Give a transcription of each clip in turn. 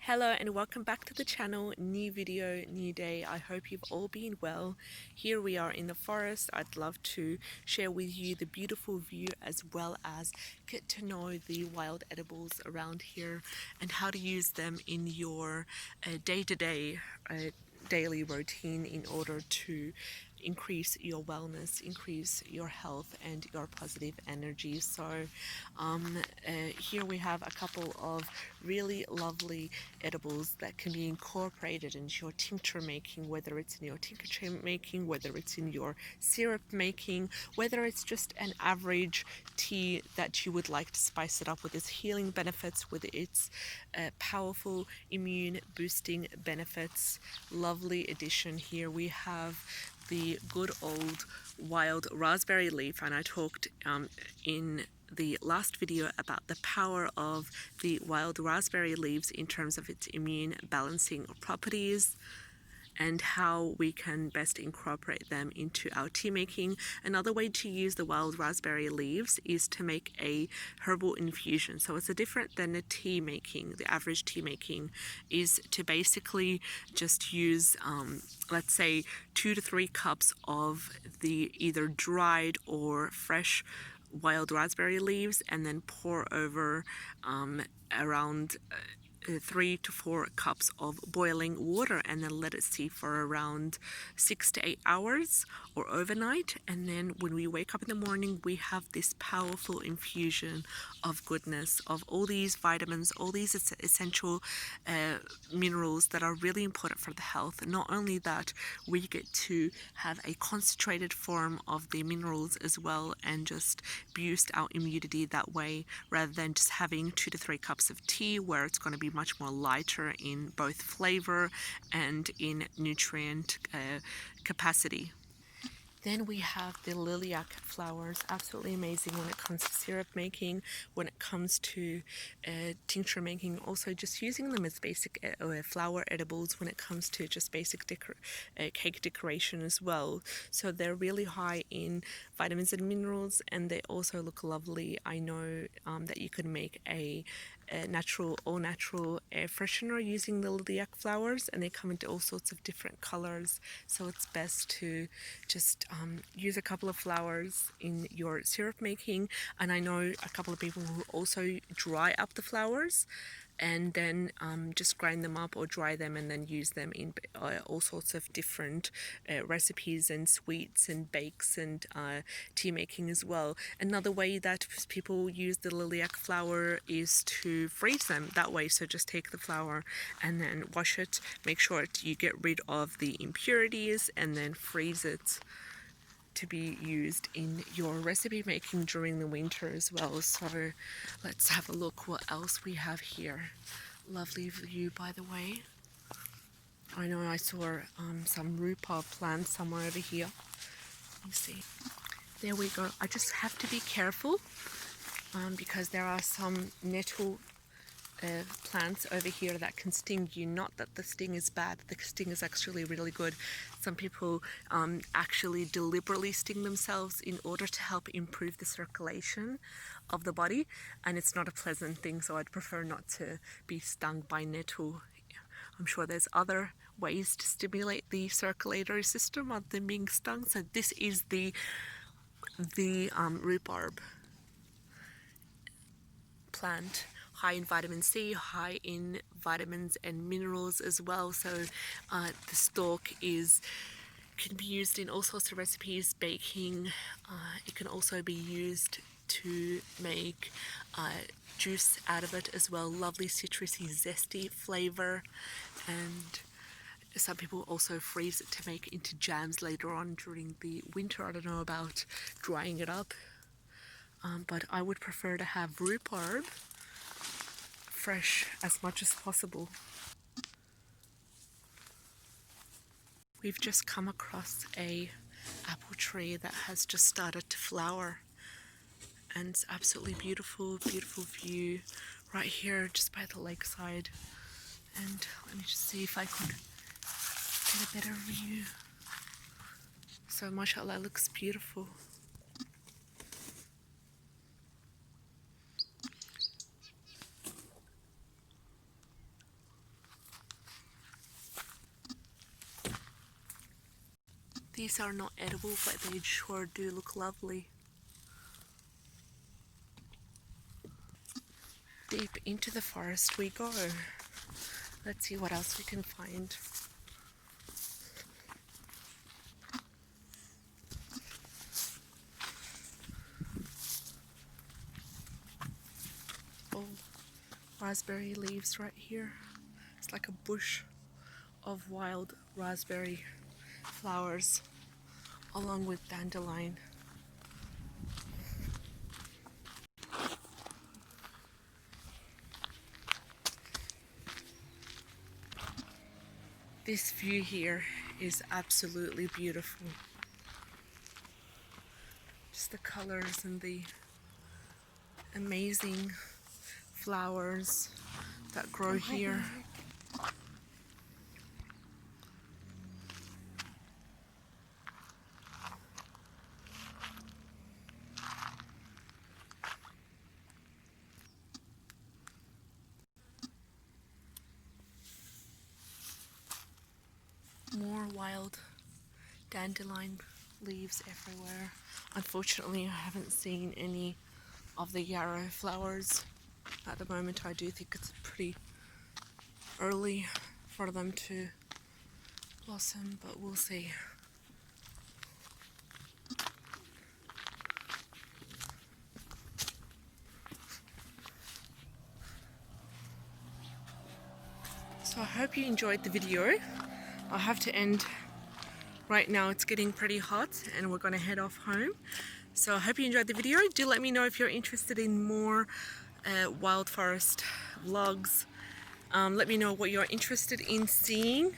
Hello and welcome back to the channel. New video, new day. I hope you've all been well. Here we are in the forest. I'd love to share with you the beautiful view as well as get to know the wild edibles around here and how to use them in your day-to-day daily routine in order to increase your wellness, increase your health and your positive energy. So here we have a couple of really lovely edibles that can be incorporated into your tincture making, whether it's in your tincture making, whether it's in your syrup making, whether it's just an average tea that you would like to spice it up with its healing benefits, with its powerful immune boosting benefits. Lovely addition. Here we have the good old wild raspberry leaf, and I talked in the last video about the power of the wild raspberry leaves in terms of its immune balancing properties and how we can best incorporate them into our tea making. Another way to use the wild raspberry leaves is to make a herbal infusion. So it's a different than a tea making. The average tea making is to basically just use, let's say, 2 to 3 cups of the either dried or fresh wild raspberry leaves, and then pour over around 3 to 4 cups of boiling water, and then let it steep for around 6 to 8 hours or overnight. And then when we wake up in the morning, we have this powerful infusion of goodness, of all these vitamins, all these essential minerals that are really important for the health. Not only that, we get to have a concentrated form of the minerals as well and just boost our immunity that way, rather than just having 2 to 3 cups of tea where it's going to be much more lighter in both flavor and in nutrient capacity. Then we have the lilac flowers, absolutely amazing when it comes to syrup making, when it comes to tincture making, also just using them as basic flower edibles when it comes to just basic cake decoration as well. So they're really high in vitamins and minerals, and they also look lovely. I know that you can make a all natural air freshener using the lilac flowers, and they come into all sorts of different colors, so it's best to just use a couple of flowers in your syrup making. And I know a couple of people who also dry up the flowers and then just grind them up or dry them and then use them in all sorts of different recipes and sweets and bakes and tea making as well. Another way that people use the lilac flower is to freeze them that way. So just take the flower and then wash it, make sure you get rid of the impurities, and then freeze it to be used in your recipe making during the winter as well. So let's have a look what else we have here. Lovely view, by the way. I know I saw some rhubarb plants somewhere over here. Let me see. There we go. I just have to be careful because there are some nettle plants over here that can sting you. Not that the sting is bad, the sting is actually really good. Some people actually deliberately sting themselves in order to help improve the circulation of the body, and it's not a pleasant thing, so I'd prefer not to be stung by nettle. I'm sure there's other ways to stimulate the circulatory system other than being stung. So this is the rhubarb plant, high in vitamin C, high in vitamins and minerals as well. So the stalk can be used in all sorts of recipes, baking. It can also be used to make juice out of it as well. Lovely citrusy, zesty flavor. And some people also freeze it to make into jams later on during the winter. I don't know about drying it up, but I would prefer to have rhubarb fresh as much as possible. We've just come across a apple tree that has just started to flower, and it's absolutely beautiful, beautiful view right here just by the lakeside. And let me just see if I could get a better view. So mashallah, looks beautiful. These are not edible, but they sure do look lovely. Deep into the forest we go. Let's see what else we can find. Oh, raspberry leaves right here. It's like a bush of wild raspberry flowers along with dandelion. This view here is absolutely beautiful. Just the colors and the amazing flowers that grow here. More wild dandelion leaves everywhere. Unfortunately, I haven't seen any of the yarrow flowers at the moment. I do think it's pretty early for them to blossom, but we'll see. So I hope you enjoyed the video. I'll have to end right now. It's getting pretty hot and we're going to head off home. So I hope you enjoyed the video. Do let me know if you're interested in more wild forest vlogs. Let me know what you're interested in seeing,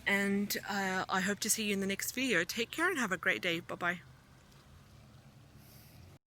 and I hope to see you in the next video. Take care and have a great day. Bye bye.